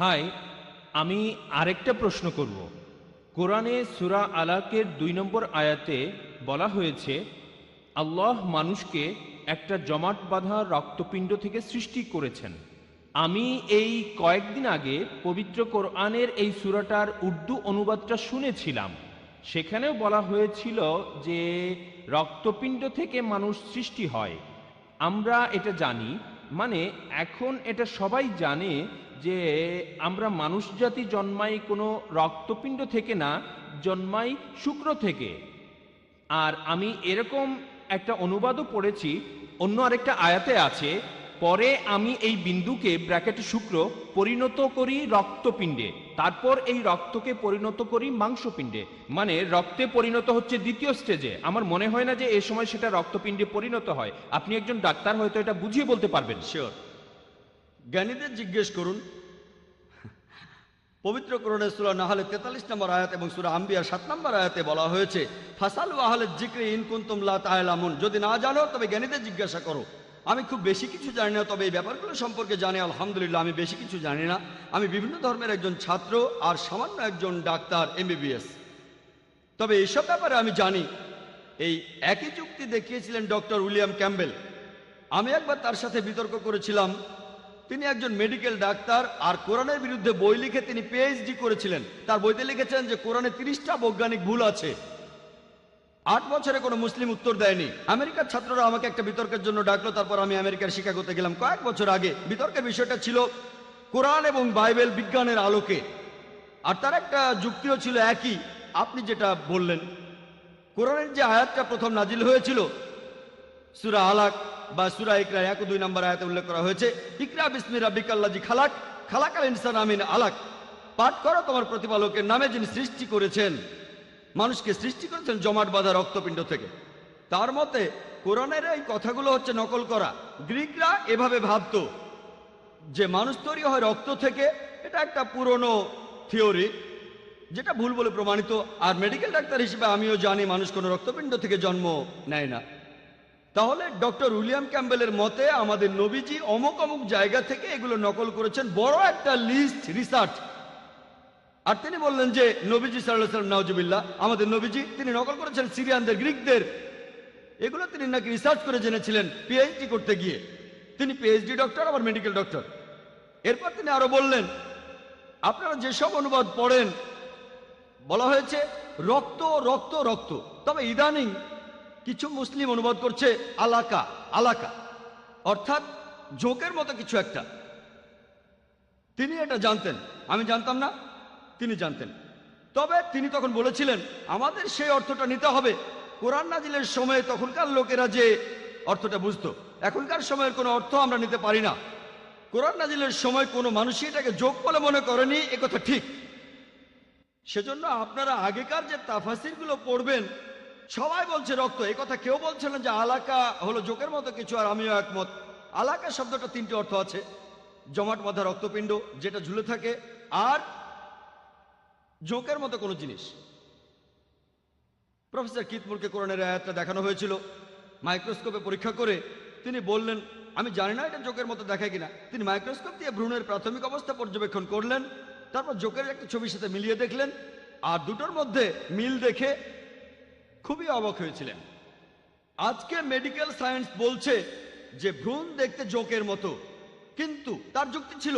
High, আমি আরেকটা প্রশ্ন করব। কোরআনে সূরা আলাকের 2 নম্বর আয়াতে বলা হয়েছে, আল্লাহ মানুষকে একটা জমাট বাঁধা রক্তপিণ্ড থেকে সৃষ্টি করেছেন। আমি এই কয়েকদিন আগে পবিত্র কোরআনের এই সূরাটার উর্দু অনুবাদটা শুনেছিলাম। সেখানেও বলা হয়েছিল যে রক্তপিণ্ড থেকে মানুষ সৃষ্টি হয়। আমরা এটা জানি, মানে এখন এটা সবাই জানে যে আমরা মানুষ জাতি জন্মাই কোনো রক্তপিণ্ড থেকে না, জন্মাই শুক্র থেকে। আর আমি এরকম একটা অনুবাদও পড়েছি, অন্য আরেকটা আয়াতে আছে, পরে আমি এই বিন্দুকে ব্র্যাকেটে শুক্র পরিণত করি রক্তপিণ্ডে, তারপর এই রক্তকে পরিণত করি মাংসপিণ্ডে। মানে রক্তে পরিণত হচ্ছে দ্বিতীয় স্টেজে। আমার মনে হয় না যে এই সময় সেটা রক্তপিণ্ডে পরিণত হয়। আপনি একজন ডাক্তার, হয়তো এটা বুঝিয়ে বলতে পারবেন। শিওর, জ্ঞানীদের জিজ্ঞেস করুন। পবিত্র কোরআনে সূরা নাহলে 43 নম্বর আয়াত এবং সূরা আম্বিয়া 7 নম্বর আয়াতে বলা হয়েছে, ফাসালু আহলাল যিকরি ইন কুনতুম লা তা'লামুন, যদি না জানো তবে জ্ঞানীদের জিজ্ঞাসা করো। আমি খুব বেশি কিছু জানি না, তবে এই ব্যাপারগুলো সম্পর্কে জানি আলহামদুলিল্লাহ। আমি বেশি কিছু জানি না, আমি বিভিন্ন ধর্মের একজন ছাত্র আর সামান্য একজন ডাক্তার MBBS। তবে এইসব ব্যাপারে আমি জানি। এই একই যুক্তি দেখিয়েছিলেন ডক্টর উইলিয়াম ক্যাম্বেল। আমি একবার তার সাথে বিতর্ক করেছিলাম। তিনি একজন মেডিকেল ডাক্তার আর কোরআনের বিরুদ্ধে বই লিখে তিনি PhD করেছিলেন। তার বইতে লিখেছেন যে কোরআনে 30টা বৈজ্ঞানিক ভুল আছে। 8 বছরে কোনো মুসলিম উত্তর দেয়নি। আমেরিকার ছাত্ররা আমাকে একটা বিতর্কের জন্য ডাকলো, তারপর আমি আমেরিকার শিকাগোতে গেলাম কয়েক বছর আগে। বিতর্কের বিষয়টা ছিল কোরআন এবং বাইবেল বিজ্ঞানের আলোকে, আর তার একটা যুক্তিও ছিল একই, আপনি যেটা বললেন। কোরআনের যে আয়াতটা প্রথম নাজিল হয়েছিল সূরা আলাক বা সূরা ইকরা 1 ও 2 নম্বর আয়াতে উল্লেখ করা হয়েছে, ইকরা বিসমি রাব্বিকাল্লাযী খালাক খালাকাল ইনসানা মিন আলাক, পাঠ করো তোমার প্রতিপালকের নামে যিনি সৃষ্টি করেছেন। মানুষকে সৃষ্টি করেছেন জমাট বাঁধা রক্তপিণ্ড থেকে। তার মতে কোরআনের এই কথাগুলো হচ্ছে নকল করা। গ্রিকরা এভাবে ভাবতো যে মানুষ তৈরি হয় রক্ত থেকে। এটা একটা পুরনো থিওরি যেটা ভুল বলে প্রমাণিত। আর মেডিকেল ডাক্তার হিসেবে আমিও জানি মানুষ কোনো রক্তপিণ্ড থেকে জন্ম নেয় না। তাহলে ডক্টর উইলিয়াম ক্যাম্বেলের মতে আমাদের নবীজি অমুক অমুক জায়গা থেকে এগুলো নকল করেছেন, বড় একটা লিস্ট রিসার্চ। আর তিনি বললেন যে নবীজি সাল্লাল্লাহু আলাইহি ওয়াসাল্লাম, নাউজুবিল্লাহ, আমাদের নবীজি তিনি নকল করেছেন সিরিয়ানদের, গ্রিকদের। এগুলো তিনি নাকি রিসার্চ করে জেনেছিলেন PhD করতে গিয়ে। তিনি PhD ডক্টর, আবার মেডিকেল ডক্টর। এরপর তিনি আরো বললেন, আপনারা যেসব অনুবাদ পড়েন বলা হয়েছে রক্ত রক্ত রক্ত, তবে ইদানিং কিছু মুসলিম অনুবাদ করছে আলাকা আলাকা, অর্থাৎ জোকের মতো কিছু একটা। তিনি এটা জানতেন, আমি জানতাম না, তিনি জানতেন। তবে তিনি তখন বলেছিলেন আমাদের সেই অর্থটা নিতে হবে। কোরআন নাজিলের সময়ে তখনকার লোকেরা যে অর্থটা বুঝতো, এখনকার সময়ের কোনো অর্থ আমরা নিতে পারি না। কোরআন নাজিলের সময় কোনো মানুষই এটাকে যোগ বলে মনে করেনি, একথা ঠিক। সেজন্য আপনারা আগেকার যে তাফাসিরগুলো পড়বেন সবাই বলছে রক্ত, একথা কেউ বলছে না যে আলাকা হলো জোকের মতো কিছু। আর আমিও একমত। আলাকা শব্দটা 3টি অর্থ আছে, জমাট বাঁধা রক্তপিণ্ড যেটা ঝুলে থাকে, আর জোকের মতো কোনো জিনিস। প্রফেসর কিথমুরকে কোরআনের আয়াতটা দেখানো হয়েছিল মাইক্রোস্কোপে পরীক্ষা করে। তিনি বললেন আমি জানি না এটা জোকের মতো দেখায় কিনা। তিনি মাইক্রোস্কোপ দিয়ে ভ্রূণের প্রাথমিক অবস্থা পর্যবেক্ষণ করলেন, তারপর জোকের একটা ছবির সাথে মিলিয়ে দেখলেন, আর দুটোর মধ্যে মিল দেখে খুবই অবাক হয়েছিলেন। আজকে মেডিকেল সায়েন্স বলছে যে ভ্রূণ দেখতে জোকের মতো, কিন্তু তার যুক্তি ছিল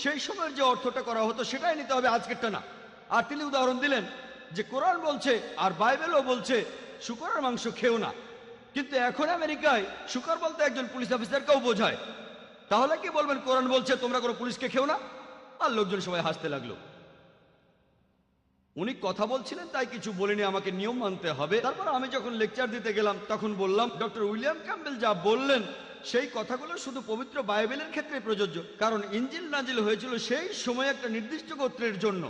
সেই সময়ের যে অর্থটা করা হতো সেটাই নিতে হবে, আজকেরটা না। আর তিনি উদাহরণ দিলেন যে কোরআন বলছে আর বাইবেলও বলছে শূকরের মাংস খেও না, কিন্তু এখন আমেরিকায় শূকর বলতে একজন পুলিশ অফিসারকেও বোঝায়। তাহলে কি বলবেন কোরআন বলছে তোমরা কোনো পুলিশকে খেও না? আর লোকজন সবাই হাসতে লাগলো। উনি কথা বলছিলেন তাই কিছু বলিনি, আমাকে নিয়ম মানতে হবে। তারপর আমি যখন লেকচার দিতে গেলাম তখন বললাম ডক্টর উইলিয়াম ক্যাম্বেল যা বললেন সেই কথাগুলো শুধু পবিত্র বাইবেলের ক্ষেত্রে প্রযোজ্য, কারণ ইঞ্জিল নাজিল হয়েছিল সেই সময় একটা নির্দিষ্ট গোত্রের জন্য।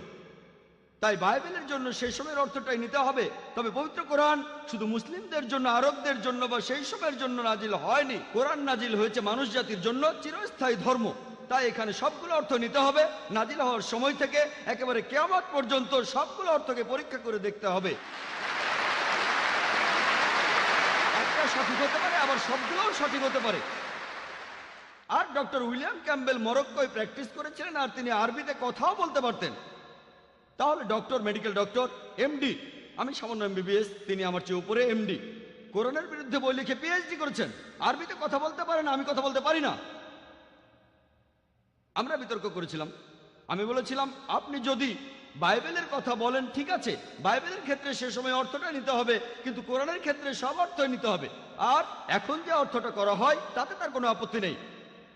তাই বাইবেলের জন্য সেই সময়ের অর্থটাই নিতে হবে। তবে পবিত্র কোরআন শুধু মুসলিমদের জন্য, আরবদের জন্য বা সেই সময়ের জন্য নাজিল হয়নি। কোরআন নাজিল হয়েছে মানুষ জাতির জন্য, চিরস্থায়ী ধর্ম। তাই এখানে সবগুলো অর্থ নিতে হবে। নাজিল হওয়ার সময় থেকে একেবারে কিয়ামত পর্যন্ত সবগুলো অর্থকে পরীক্ষা করে দেখতে হবে। একটা সঠিক হতে পারে, আবার সবগুলোও সঠিক হতে পারে। আর ডক্টর উইলিয়াম ক্যাম্বেল মরক্কোয় প্র্যাকটিস করেছিলেন, আর তিনি আরবিতে কথাও বলতে পারতেন। তাহলে ডক্টর, মেডিকেল ডক্টর, এমডি, আমি সামান্য এমবিবিএস, তিনি আমার চেয়ে উপরে এমডি, কোরআনের বিরুদ্ধে বই লিখে পিএইচডি করেছেন, আরবিতে কথা বলতে পারেন, আমি কথা বলতে পারি না। আমরা বিতর্ক করেছিলাম। আমি বলেছিলাম, আপনি যদি বাইবেলের কথা বলেন ঠিক আছে, বাইবেলের ক্ষেত্রে সে সময় অর্থটা নিতে হবে, কিন্তু কোরআনের ক্ষেত্রে সব অর্থই নিতে হবে। আর এখন যে অর্থটা করা হয় তাতে তার কোনো আপত্তি নেই,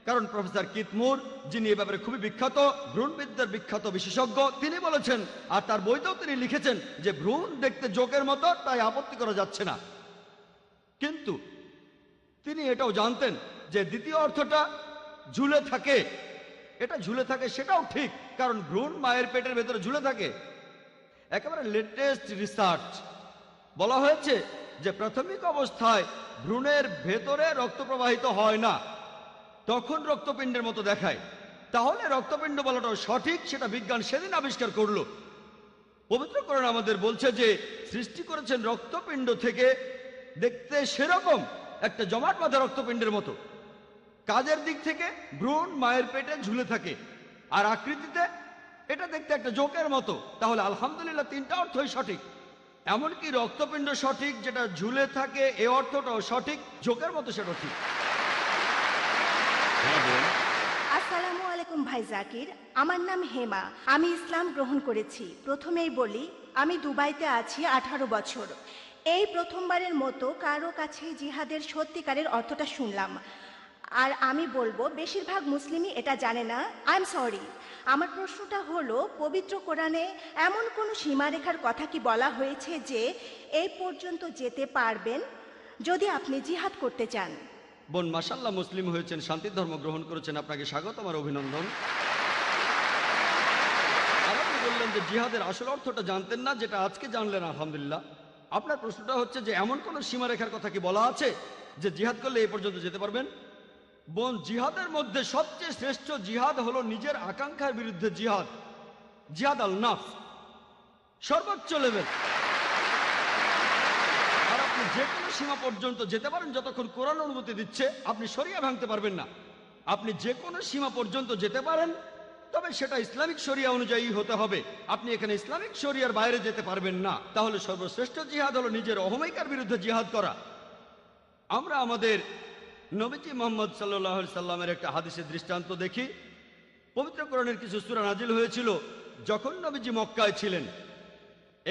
কারণ প্রফেসর কিথ মুর, যিনি এ ব্যাপারে খুবই বিখ্যাত, ভ্রূণবিদ্যার বিখ্যাত বিশেষজ্ঞ, তিনি বলেছেন, আর তার বইতেও তিনি লিখেছেন যে ভ্রূণ দেখতে জোকের মতো, তাই আপত্তি করা যাচ্ছে না। কিন্তু তিনি এটাও জানতেন যে দ্বিতীয় অর্থটা ঝুলে থাকে, এটা ঝুলে থাকে সেটাও ঠিক, কারণ ভ্রূণ মায়ের পেটের ভেতরে ঝুলে থাকে। একেবারে লেটেস্ট রিসার্চ বলা হয়েছে যে প্রাথমিক অবস্থায় ভ্রূণের ভেতরে রক্ত প্রবাহিত হয় না, তখন রক্তপিণ্ডের মতো দেখায়। তাহলে রক্তপিণ্ড বলাটাও সঠিক, সেটা বিজ্ঞান সেদিন আবিষ্কার করলো। পবিত্র কোরআন আমাদের বলছে যে সৃষ্টি করেছেন রক্তপিণ্ড থেকে, দেখতে সেরকম একটা জমাট বাঁধা রক্তপিণ্ডের মতো। কাজের দিক থেকে ভ্রূণ মায়ের পেটে ঝুলে থাকে, আর আকৃতিতে এটা দেখতে একটা জোকের মতো। তাহলে আলহামদুলিল্লাহ তিনটা অর্থই সঠিক। এমনকি রক্তপিণ্ড সঠিক, যেটা ঝুলে থাকে এ অর্থটাও সঠিক, জোকের মতো সেটা ঠিক। আসসালামু আলাইকুম ভাই জাকির, আমার নাম হেমা, আমি ইসলাম গ্রহণ করেছি। প্রথমেই বলি, আমি দুবাইতে আছি 18 বছর। এই প্রথমবারের মতো কারো কাছে জিহাদের সত্যিকারের অর্থটা শুনলাম, আর আমি বলবো বেশিরভাগ মুসলিমই এটা জানে না। I am sorry. আমার প্রশ্নটা হলো, পবিত্র কোরআনে এমন কোনো সীমারেখার কথা কি বলা হয়েছে যে এই পর্যন্ত যেতে পারবেন যদি আপনি জিহাদ করতে চান? বোন, মাশাআল্লাহ, মুসলিম হয়েছেন, শান্তির ধর্ম গ্রহণ করেছেন, আপনাকে স্বাগত, আমার অভিনন্দন। আর আপনি বললেন যে জিহাদের আসল অর্থটা জানতেন না, যেটা আজকে জানলেন, আলহামদুলিল্লাহ। আপনার প্রশ্নটা হচ্ছে যে এমন কোন সীমারেখার কথা কি বলা আছে যে জিহাদ করলে এই পর্যন্ত যেতে পারবেন? বোন, জিহাদের মধ্যে সবচেয়ে শ্রেষ্ঠ জিহাদ হলো নিজের আকাঙ্ক্ষার বিরুদ্ধে জিহাদ, জিহাদ আল নাফস, সর্বোচ্চ লেভেল। আর আপনি যে কোনো সীমা পর্যন্ত যেতে পারেন যতক্ষণ কোরআন অনুমতি দিচ্ছে। আপনি শরিয়া ভাঙতে পারবেন না। আপনি যে কোনো সীমা পর্যন্ত যেতে পারেন, তবে সেটা ইসলামিক শরিয়া অনুযায়ী হতে হবে। আপনি এখানে ইসলামিক শরিয়ার বাইরে যেতে পারবেন না। তাহলে সর্বশ্রেষ্ঠ জিহাদ হলো নিজের অহমিকার বিরুদ্ধে জিহাদ করা। আমরা আমাদের নবীজি মুহাম্মদ সাল্লাল্লাহু আলাইহি সাল্লামের একটা হাদিসের দৃষ্টান্ত দেখি। পবিত্র কোরআনের কিছু সূরা নাজিল হয়েছিল যখন নবীজি মক্কায় ছিলেন।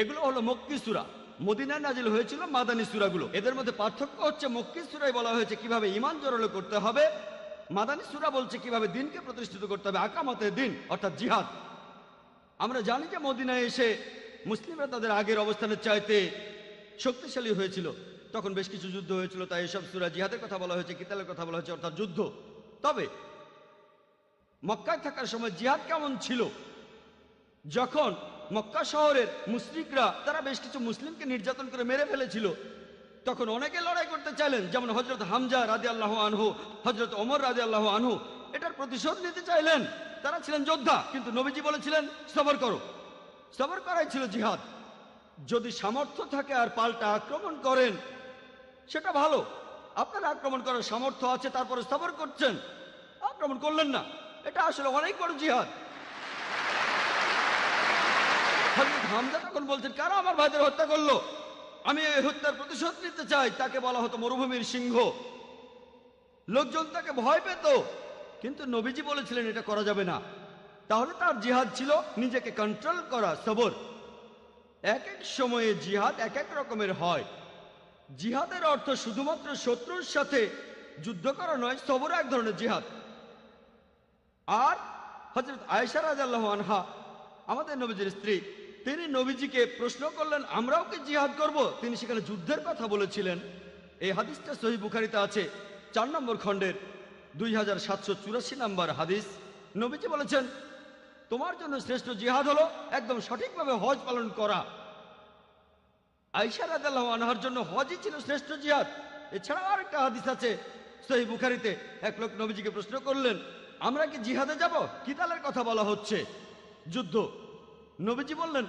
এগুলো হলো মক্কি সূরা। মদিনায় নাজিল হয়েছিল মাদানী সূরাগুলো। এদের মধ্যে পার্থক্য হচ্ছে, মক্কি সূরায় বলা হয়েছে কিভাবে ঈমান জোরালো করতে হবে, মাদানী সূরা বলছে কিভাবে দিনকে প্রতিষ্ঠিত করতে হবে, আকামতে দিন অর্থাৎ জিহাদ। আমরা জানি যে মদিনায় এসে মুসলিমরা তাদের আগের অবস্থানের চাইতে শক্তিশালী হয়েছিল। তখন বেশ কিছু যুদ্ধ হয়েছিল, তাই এসব সূরা জিহাদের কথা বলা হয়েছে, কিতালের কথা বলা হয়েছে, অর্থাৎ যুদ্ধ। তবে মক্কায় থাকার সময় জিহাদ কেমন ছিল? যখন মক্কা শহরের মুশরিকরা তারা বেশ কিছু মুসলিমকে নির্যাতন করে মেরে ফেলেছিল, তখন অনেকে লড়াই করতে চাইলেন, যেমন হযরত হামজা রাদিয়াল্লাহু আনহু, হযরত ওমর রাদিয়াল্লাহু আনহু এটার প্রতিশোধ নিতে চাইলেন। তারা ছিলেন যোদ্ধা, কিন্তু নবীজি বলেছিলেন সবর করো। সবর করাই ছিল জিহাদ। যদি সামর্থ্য থাকে আর পাল্টা আক্রমণ করেন সেটা ভালো। আপনার আক্রমণ করার সামর্থ্য আছে, তারপরে সবর করছেন, আক্রমণ করলেন না, এটা আসলে অনেক বড় জিহাদ। হযরত হামজা তখন বলছেন, কারা আমার ভাইদের হত্যা করলো, আমি এই হত্যার প্রতিশোধ নিতে চাই। তাকে বলা হতো মরুভূমির সিংহ। লোকজন তাকে ভয় পেত, কিন্তু নবীজি বলেছিলেন এটা করা যাবে না। তাহলে তার জিহাদ ছিল নিজেকে কন্ট্রোল করা, সবর। এক এক সময়ে জিহাদ এক এক রকমের হয়। জিহাদের অর্থ শুধুমাত্র শত্রুর সাথে যুদ্ধ করা নয়, সবর এক ধরনের জিহাদ। আর হযরত আয়েশা রাদিয়াল্লাহু আনহা, আমাদের নবীজির স্ত্রী, তিনি নবীজিকে প্রশ্ন করলেন, আমরাও কি জিহাদ করব? তিনি সেখানে যুদ্ধের কথা বলেছিলেন। এই হাদিসটা সহিহ বুখারীতে আছে, 4 নম্বর খণ্ডের 2784 নম্বর হাদিস। নবীজি বলেছেন, তোমার জন্য শ্রেষ্ঠ জিহাদ হলো একদম সঠিকভাবে হজ পালন করা। আয়েশা রাদিয়াল্লাহু আনহার জন্য হজই ছিল শ্রেষ্ঠ জিহাদ। এছাড়াও আরেকটা হাদিস আছে সহিহ বুখারীতে, এক লোক নবীজিকে প্রশ্ন করলেন, আমরা কি জিহাদে যাব? কিতালের কথা বলা হচ্ছে, যুদ্ধ। নবীজি বললেন,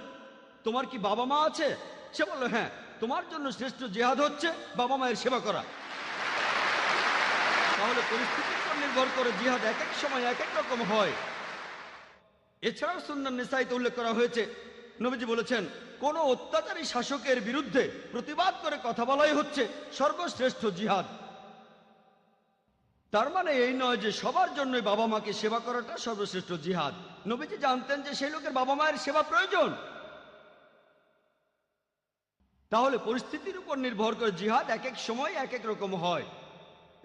তোমার কি বাবা মা আছে? সে বলল, হ্যাঁ। তোমার জন্য শ্রেষ্ঠ জিহাদ হচ্ছে বাবা মায়ের সেবা করা। তাহলে পরিস্থিতির উপর নির্ভর করে জিহাদ এক এক সময় এক এক রকম হয়। এছাড়াও সুন্নাহ নিসাইতে উল্লেখ করা হয়েছে, নবীজি বলেছেন, কোন অত্যাচারী শাসকের বিরুদ্ধে প্রতিবাদ করে কথা বলাই হচ্ছে সর্বশ্রেষ্ঠ জিহাদ। তার মানে এই নয় যে সবার জন্যই বাবা মাকে সেবা করাটা সর্বশ্রেষ্ঠ জিহাদ। নবীজি জানতেন যে সেই লোকের বাবা মায়ের সেবা প্রয়োজন। তাহলে পরিস্থিতির উপর নির্ভর করে জিহাদ এক এক সময় এক এক রকম হয়।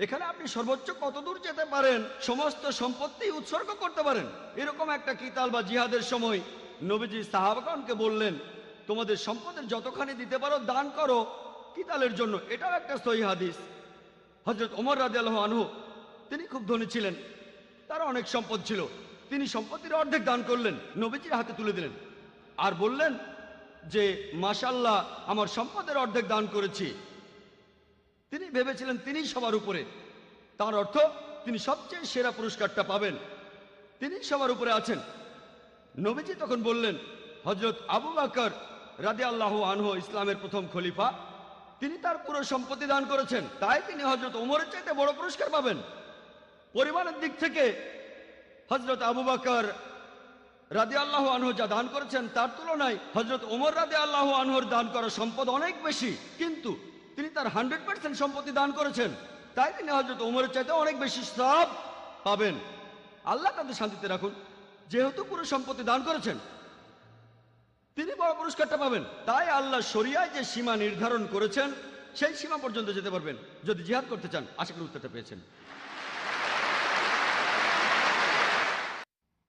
এখানে আপনি সর্বোচ্চ কত দূর যেতে পারেন, সমস্ত সম্পত্তি উৎসর্গ করতে পারেন, এরকম একটা কিতাল বা জিহাদের সময় নবীজি সাহাবাগণকে বললেন, তোমাদের সম্পদের যতখানি দিতে পারো দান করো কিতালের জন্য। এটাও একটা সহিহ হাদিস। হযরত ওমর রাদিয়াল্লাহু আনহু, তিনি খুব ধনী ছিলেন, তার অনেক সম্পদ ছিল। তিনি সম্পত্তির অর্ধেক দান করলেন, নবীজির হাতে তুলে দিলেন আর বললেন যে মাশাআল্লাহ, আমার সম্পদের অর্ধেক দান করেছি। তিনি ভেবেছিলেন তিনি সবার উপরে, তার অর্থ তিনি সবচেয়ে সেরা পুরস্কারটা পাবেন, তিনি সবার উপরে আছেন। নবীজি তখন বললেন, হযরত আবু বকর রাদিয়াল্লাহু আনহু ইসলামের প্রথম খলিফা, তিনি তার পুরো সম্পত্তি দান করেছেন, তাই তিনি হযরত ওমরের চাইতে বড় পুরস্কার পাবেন। পরিমাণের দিক থেকে হযরত আবু বকর রাদিয়াল্লাহু আনহু যা দান করেছেন তার তুলনায় হযরত ওমর রাদিয়াল্লাহু আনহুর দান করা সম্পদ অনেক বেশি, কিন্তু তিনি তার 100% সম্পত্তি দান করেছেন, তাই তিনি হযরত ওমরের চাইতে অনেক বেশি সওয়াব পাবেন। আল্লাহ তাদের শান্তিতে রাখুন, যেহেতু পুরো সম্পত্তি দান করেছেন তিনি বড় পুরস্কারটা পাবেন। তাই আল্লাহ শরিয়ায় যে সীমা নির্ধারণ করেছেন সেই সীমা পর্যন্ত যেতে পারবেন যদি জিহাদ করতে চান। আশা করি উত্তরটা পেয়েছেন।